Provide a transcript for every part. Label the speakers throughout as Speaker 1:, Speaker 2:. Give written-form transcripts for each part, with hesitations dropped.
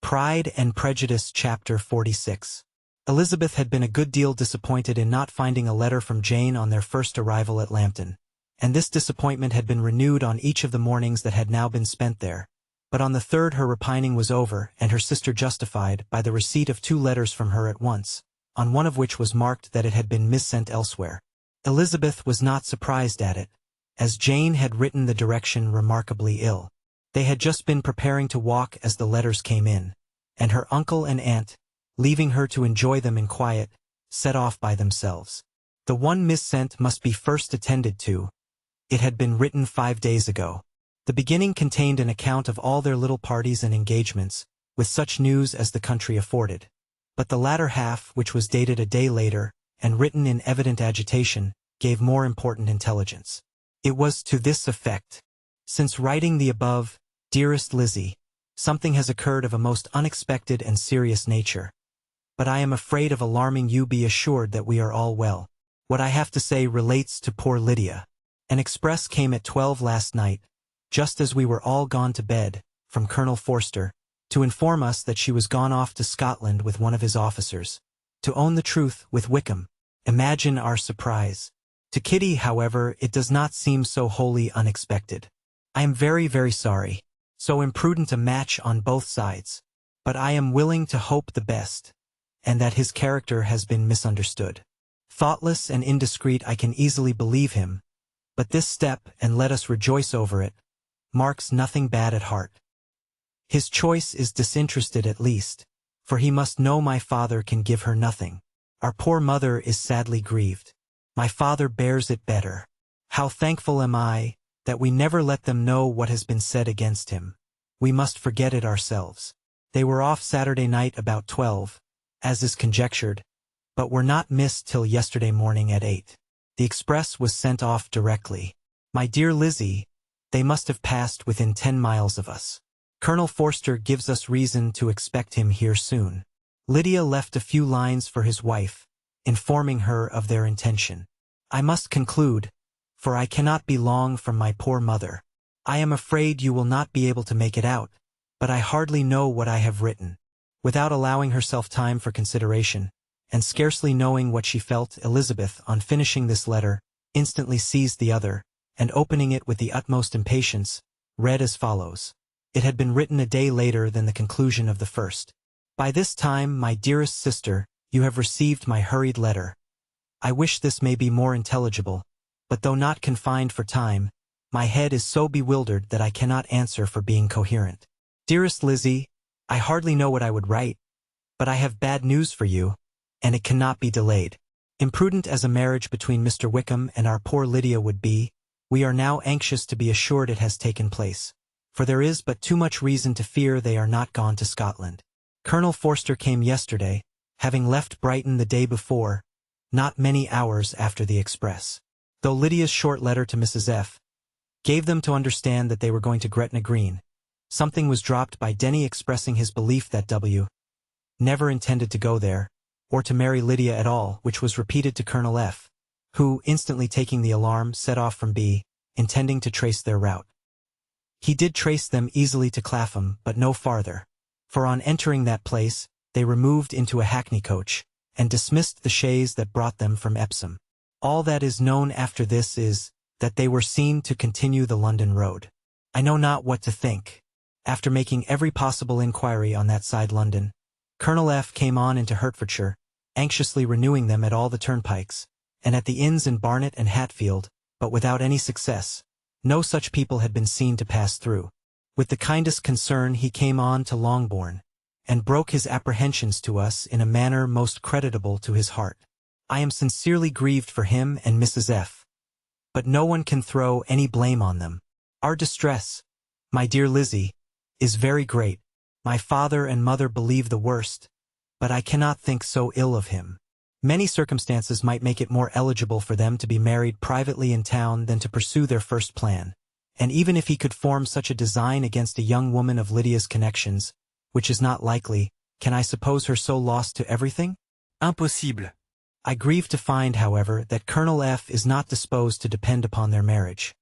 Speaker 1: Pride and Prejudice Chapter 46. Elizabeth had been a good deal disappointed in not finding a letter from Jane on their first arrival at Lambton, and this disappointment had been renewed on each of the mornings that had now been spent there. But on the third her repining was over, and her sister justified by the receipt of 2 letters from her at once, on one of which was marked that it had been missent elsewhere. Elizabeth was not surprised at it, as Jane had written the direction remarkably ill. They had just been preparing to walk as the letters came in, and her uncle and aunt, leaving her to enjoy them in quiet, set off by themselves. The one missent must be first attended to. It had been written 5 days ago. The beginning contained an account of all their little parties and engagements, with such news as the country afforded. But the latter half, which was dated a day later, and written in evident agitation, gave more important intelligence. It was to this effect: "Since writing the above, dearest Lizzie, something has occurred of a most unexpected and serious nature. But I am afraid of alarming you. Be assured that we are all well. What I have to say relates to poor Lydia. An express came at 12 last night, just as we were all gone to bed, from Colonel Forster, to inform us that she was gone off to Scotland with one of his officers. To own the truth, with Wickham. Imagine our surprise. To Kitty, however, it does not seem so wholly unexpected. I am very, very sorry. So imprudent a match on both sides. But I am willing to hope the best, and that his character has been misunderstood. Thoughtless and indiscreet, I can easily believe him, but this step, and let us rejoice over it, marks nothing bad at heart. His choice is disinterested at least, for he must know my father can give her nothing. Our poor mother is sadly grieved. My father bears it better. How thankful am I that we never let them know what has been said against him. We must forget it ourselves. They were off Saturday night about 12, as is conjectured, but were not missed till yesterday morning at 8. The express was sent off directly. My dear Lizzie, they must have passed within 10 miles of us. Colonel Forster gives us reason to expect him here soon. Lydia left a few lines for his wife, informing her of their intention. I must conclude, for I cannot be long from my poor mother. I am afraid you will not be able to make it out, but I hardly know what I have written." Without allowing herself time for consideration, and scarcely knowing what she felt, Elizabeth, on finishing this letter, instantly seized the other, and opening it with the utmost impatience, read as follows. It had been written a day later than the conclusion of the first. "By this time, my dearest sister, you have received my hurried letter. I wish this may be more intelligible, but though not confined for time, my head is so bewildered that I cannot answer for being coherent. Dearest Lizzie, I hardly know what I would write, but I have bad news for you, and it cannot be delayed. Imprudent as a marriage between Mr. Wickham and our poor Lydia would be, we are now anxious to be assured it has taken place, for there is but too much reason to fear they are not gone to Scotland. Colonel Forster came yesterday, having left Brighton the day before, not many hours after the express. Though Lydia's short letter to Mrs. F. gave them to understand that they were going to Gretna Green, something was dropped by Denny expressing his belief that W. never intended to go there, or to marry Lydia at all, which was repeated to Colonel F., who, instantly taking the alarm, set off from B., intending to trace their route. He did trace them easily to Clapham, but no farther, for on entering that place, they removed into a hackney coach, and dismissed the chaise that brought them from Epsom. All that is known after this is, that they were seen to continue the London road. I know not what to think. After making every possible inquiry on that side London, Colonel F. came on into Hertfordshire, anxiously renewing them at all the turnpikes, and at the inns in Barnet and Hatfield, but without any success. No such people had been seen to pass through. With the kindest concern he came on to Longbourn, and broke his apprehensions to us in a manner most creditable to his heart. I am sincerely grieved for him and Mrs. F., but no one can throw any blame on them. Our distress, my dear Lizzie, is very great. My father and mother believe the worst, but I cannot think so ill of him. Many circumstances might make it more eligible for them to be married privately in town than to pursue their first plan, and even if he could form such a design against a young woman of Lydia's connections, which is not likely, can I suppose her so lost to everything? Impossible. I grieve to find, however, that Colonel F. is not disposed to depend upon their marriage.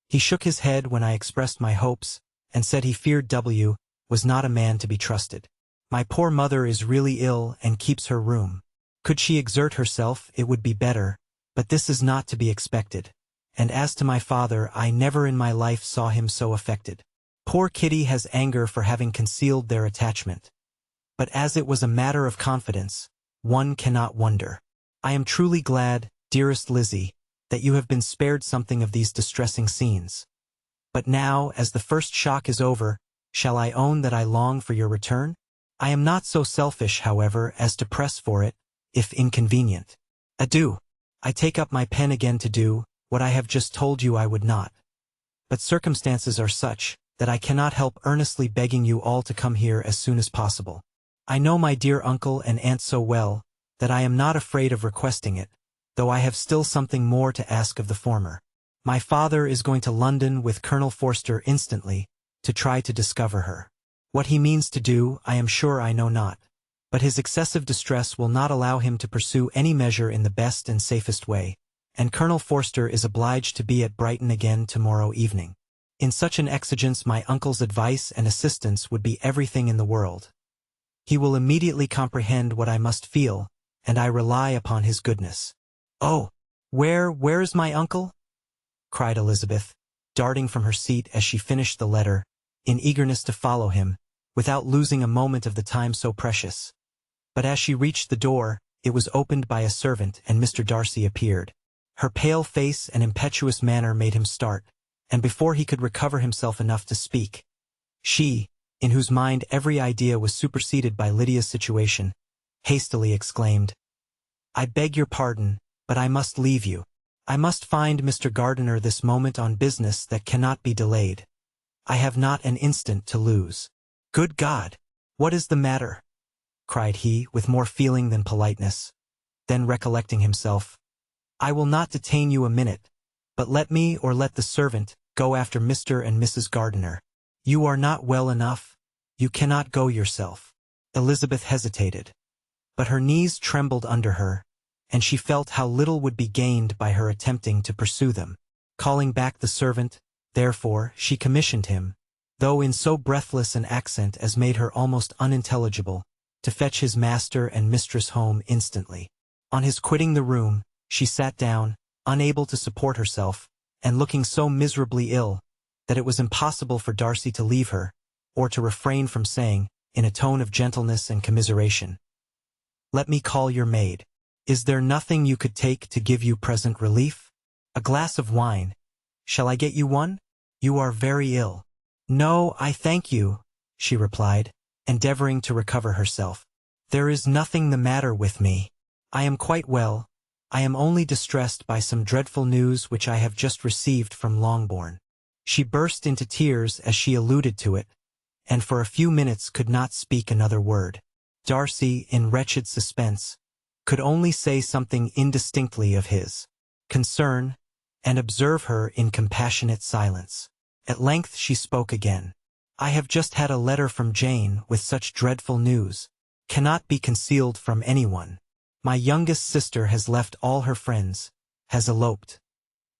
Speaker 1: He shook his head when I expressed my hopes, and said he feared W. was not a man to be trusted. My poor mother is really ill and keeps her room. Could she exert herself, it would be better, but this is not to be expected. And as to my father, I never in my life saw him so affected. Poor Kitty has anger for having concealed their attachment. But as it was a matter of confidence, one cannot wonder. I am truly glad, dearest Lizzie, that you have been spared something of these distressing scenes. But now, as the first shock is over, shall I own that I long for your return? I am not so selfish, however, as to press for it, if inconvenient. Adieu. I take up my pen again to do what I have just told you I would not. But circumstances are such that I cannot help earnestly begging you all to come here as soon as possible. I know my dear uncle and aunt so well that I am not afraid of requesting it, though I have still something more to ask of the former. My father is going to London with Colonel Forster instantly to try to discover her. What he means to do, I am sure I know not, but his excessive distress will not allow him to pursue any measure in the best and safest way, and Colonel Forster is obliged to be at Brighton again tomorrow evening. In such an exigence my uncle's advice and assistance would be everything in the world. He will immediately comprehend what I must feel, and I rely upon his goodness. Oh, where's my uncle? Cried Elizabeth, darting from her seat as she finished the letter, in eagerness to follow him, without losing a moment of the time so precious. But as she reached the door, it was opened by a servant and Mr. Darcy appeared. Her pale face and impetuous manner made him start, and before he could recover himself enough to speak, she, in whose mind every idea was superseded by Lydia's situation, hastily exclaimed, "I beg your pardon, but I must leave you. I must find Mr. Gardiner this moment on business that cannot be delayed. I have not an instant to lose." "Good God! What is the matter?" cried he, with more feeling than politeness. Then recollecting himself, "I will not detain you a minute, but let me or let the servant go after Mr. and Mrs. Gardiner. You are not well enough. You cannot go yourself." Elizabeth hesitated, but her knees trembled under her, and she felt how little would be gained by her attempting to pursue them. Calling back the servant, therefore, she commissioned him, though in so breathless an accent as made her almost unintelligible, to fetch his master and mistress home instantly. On his quitting the room, she sat down, unable to support herself, and looking so miserably ill, that it was impossible for Darcy to leave her, or to refrain from saying, in a tone of gentleness and commiseration, "Let me call your maid. Is there nothing you could take to give you present relief? A glass of wine. Shall I get you one? You are very ill." "No, I thank you," she replied, endeavoring to recover herself. "There is nothing the matter with me. I am quite well. I am only distressed by some dreadful news which I have just received from Longbourn." She burst into tears as she alluded to it, and for a few minutes could not speak another word. Darcy, in wretched suspense, could only say something indistinctly of his concern, and observe her in compassionate silence. At length she spoke again. "I have just had a letter from Jane with such dreadful news. Cannot be concealed from anyone. My youngest sister has left all her friends, has eloped,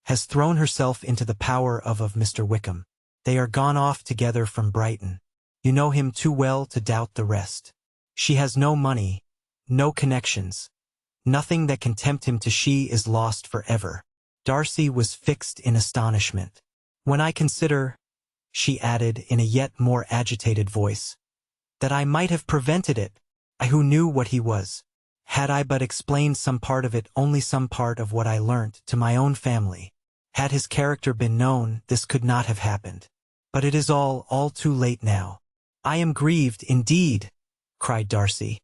Speaker 1: has thrown herself into the power of Mr. Wickham. They are gone off together from Brighton. You know him too well to doubt the rest. She has no money, no connections, nothing that can tempt him to she is lost forever." Darcy was fixed in astonishment. "When I consider," she added in a yet more agitated voice, "that I might have prevented it, I who knew what he was. Had I but explained some part of it, only some part of what I learnt, to my own family. Had his character been known, this could not have happened. But it is all too late now. I am grieved, indeed," cried Darcy.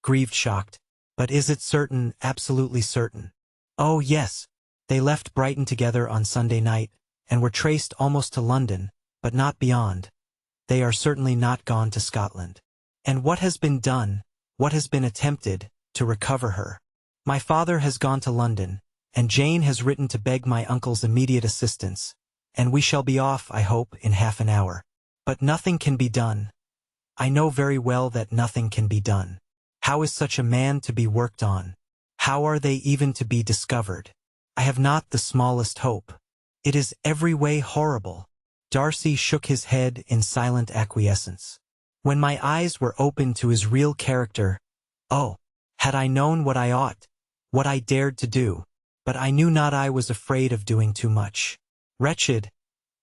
Speaker 1: "Grieved, shocked. But is it certain, absolutely certain?" "Oh, yes. They left Brighton together on Sunday night, and were traced almost to London, but not beyond. They are certainly not gone to Scotland." "And what has been done, what has been attempted, to recover her?" "My father has gone to London, and Jane has written to beg my uncle's immediate assistance, and we shall be off, I hope, in half an hour. But nothing can be done. I know very well that nothing can be done. How is such a man to be worked on? How are they even to be discovered? I have not the smallest hope. It is every way horrible." Darcy shook his head in silent acquiescence. When my eyes were opened to his real character, oh, had I known what I ought, what I dared to do, but I knew not I was afraid of doing too much. Wretched,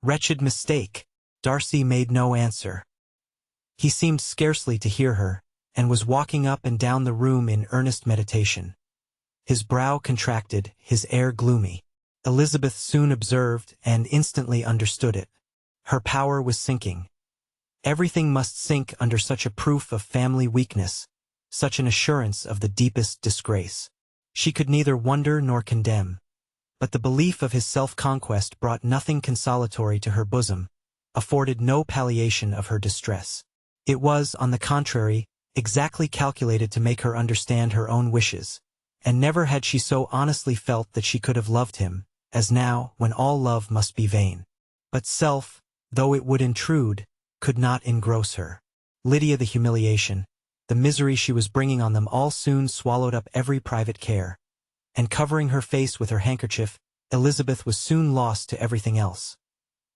Speaker 1: wretched mistake. Darcy made no answer. He seemed scarcely to hear her, and was walking up and down the room in earnest meditation. His brow contracted, his air gloomy. Elizabeth soon observed and instantly understood it. Her power was sinking. Everything must sink under such a proof of family weakness, such an assurance of the deepest disgrace. She could neither wonder nor condemn, but the belief of his self-conquest brought nothing consolatory to her bosom, afforded no palliation of her distress. It was, on the contrary, exactly calculated to make her understand her own wishes, and never had she so honestly felt that she could have loved him, as now, when all love must be vain. But self, though it would intrude, could not engross her. Lydia, the humiliation, the misery she was bringing on them all soon swallowed up every private care, and covering her face with her handkerchief, Elizabeth was soon lost to everything else,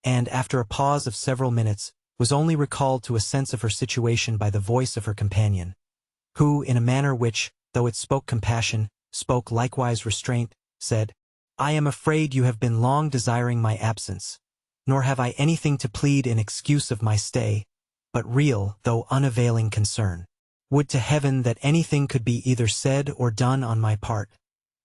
Speaker 1: and, after a pause of several minutes, was only recalled to a sense of her situation by the voice of her companion, who, in a manner which, though it spoke compassion, spoke likewise restraint, said, "I am afraid you have been long desiring my absence, nor have I anything to plead in excuse of my stay, but real, though unavailing concern. Would to heaven that anything could be either said or done on my part,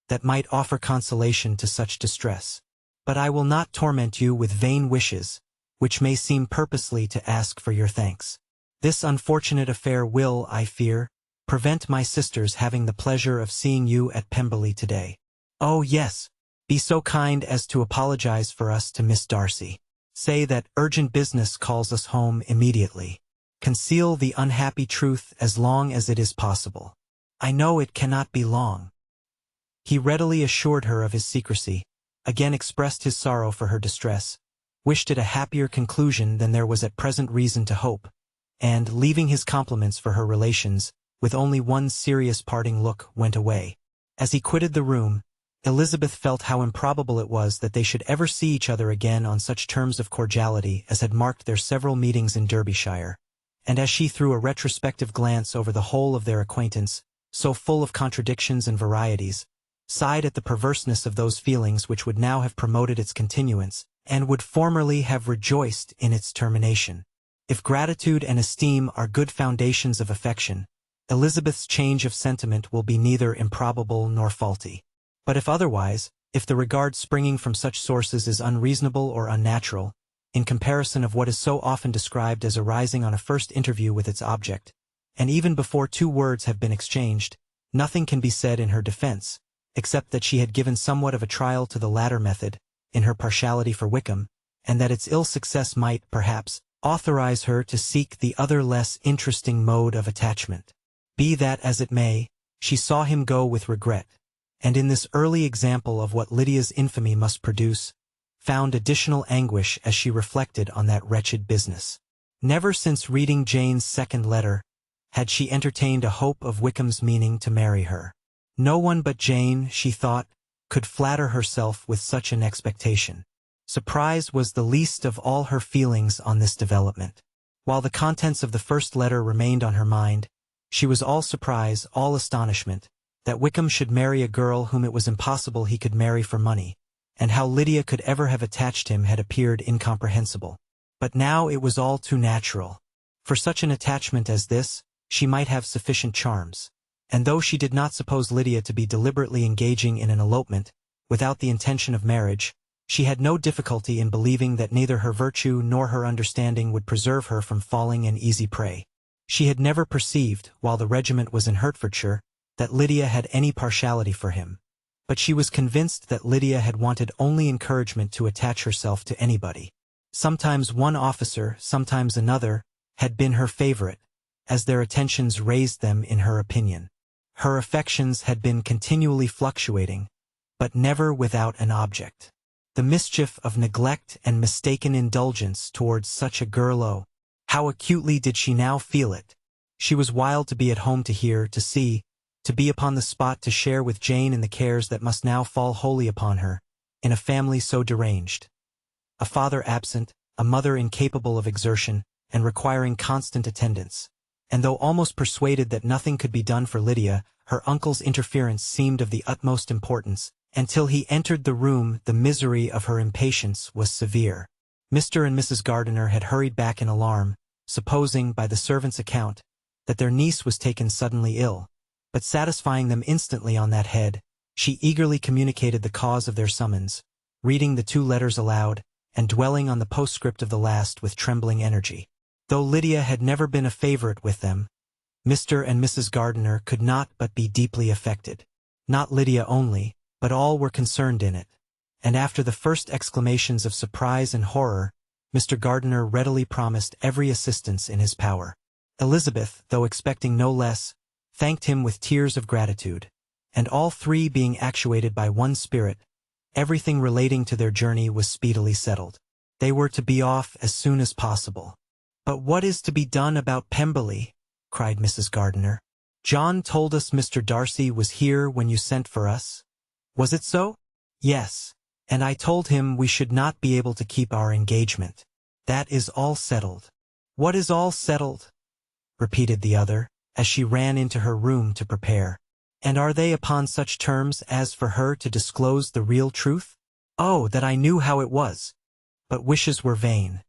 Speaker 1: that might offer consolation to such distress. But I will not torment you with vain wishes, which may seem purposely to ask for your thanks. This unfortunate affair will, I fear, prevent my sisters having the pleasure of seeing you at Pemberley today. Oh yes, be so kind as to apologize for us to Miss Darcy. Say that urgent business calls us home immediately. Conceal the unhappy truth as long as it is possible. I know it cannot be long." He readily assured her of his secrecy, again expressed his sorrow for her distress, wished it a happier conclusion than there was at present reason to hope, and, leaving his compliments for her relations, with only one serious parting look, went away. As he quitted the room, Elizabeth felt how improbable it was that they should ever see each other again on such terms of cordiality as had marked their several meetings in Derbyshire, and as she threw a retrospective glance over the whole of their acquaintance, so full of contradictions and varieties, sighed at the perverseness of those feelings which would now have promoted its continuance, and would formerly have rejoiced in its termination. If gratitude and esteem are good foundations of affection, Elizabeth's change of sentiment will be neither improbable nor faulty. But if otherwise, if the regard springing from such sources is unreasonable or unnatural, in comparison of what is so often described as arising on a first interview with its object, and even before two words have been exchanged, nothing can be said in her defense, except that she had given somewhat of a trial to the latter method, in her partiality for Wickham, and that its ill success might, perhaps, authorize her to seek the other less interesting mode of attachment. Be that as it may, she saw him go with regret, and in this early example of what Lydia's infamy must produce, found additional anguish as she reflected on that wretched business. Never since reading Jane's second letter had she entertained a hope of Wickham's meaning to marry her. No one but Jane, she thought, could flatter herself with such an expectation. Surprise was the least of all her feelings on this development. While the contents of the first letter remained on her mind, she was all surprise, all astonishment, that Wickham should marry a girl whom it was impossible he could marry for money, and how Lydia could ever have attached him had appeared incomprehensible. But now it was all too natural. For such an attachment as this, she might have sufficient charms, and though she did not suppose Lydia to be deliberately engaging in an elopement, without the intention of marriage, she had no difficulty in believing that neither her virtue nor her understanding would preserve her from falling an easy prey. She had never perceived, while the regiment was in Hertfordshire, that Lydia had any partiality for him, but she was convinced that Lydia had wanted only encouragement to attach herself to anybody. Sometimes one officer, sometimes another, had been her favorite, as their attentions raised them in her opinion. Her affections had been continually fluctuating, but never without an object. The mischief of neglect and mistaken indulgence towards such a girl, oh, how acutely did she now feel it! She was wild to be at home, to hear, to see, to be upon the spot, to share with Jane in the cares that must now fall wholly upon her, in a family so deranged. A father absent, a mother incapable of exertion, and requiring constant attendance. and though almost persuaded that nothing could be done for Lydia, her uncle's interference seemed of the utmost importance. Until he entered the room, the misery of her impatience was severe. Mr. and Mrs. Gardiner had hurried back in alarm, supposing, by the servant's account, that their niece was taken suddenly ill, but satisfying them instantly on that head, she eagerly communicated the cause of their summons, reading the 2 letters aloud, and dwelling on the postscript of the last with trembling energy. Though Lydia had never been a favorite with them, Mr. and Mrs. Gardiner could not but be deeply affected. Not Lydia only, but all were concerned in it, and after the first exclamations of surprise and horror, Mr. Gardiner readily promised every assistance in his power. Elizabeth, though expecting no less, thanked him with tears of gratitude, and all 3 being actuated by one spirit, everything relating to their journey was speedily settled. They were to be off as soon as possible. "But what is to be done about Pemberley?" cried Mrs. Gardiner. "John told us Mr. Darcy was here when you sent for us. Was it so?" "Yes, and I told him we should not be able to keep our engagement. That is all settled." "What is all settled?" repeated the other, as she ran into her room to prepare. "And are they upon such terms as for her to disclose the real truth? Oh, that I knew how it was!" But wishes were vain,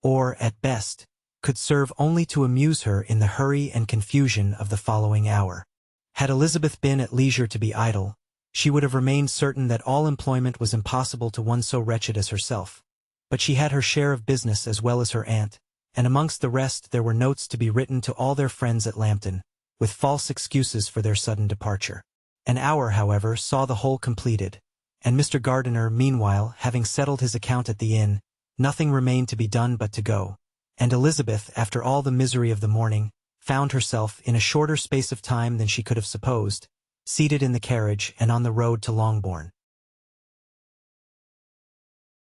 Speaker 1: or, at best, could serve only to amuse her in the hurry and confusion of the following hour. Had Elizabeth been at leisure to be idle, she would have remained certain that all employment was impossible to one so wretched as herself. But she had her share of business as well as her aunt, and amongst the rest there were notes to be written to all their friends at Lambton, with false excuses for their sudden departure. An hour, however, saw the whole completed, and Mr. Gardiner, meanwhile, having settled his account at the inn, nothing remained to be done but to go, and Elizabeth, after all the misery of the morning, found herself, in a shorter space of time than she could have supposed, seated in the carriage and on the road to Longbourn.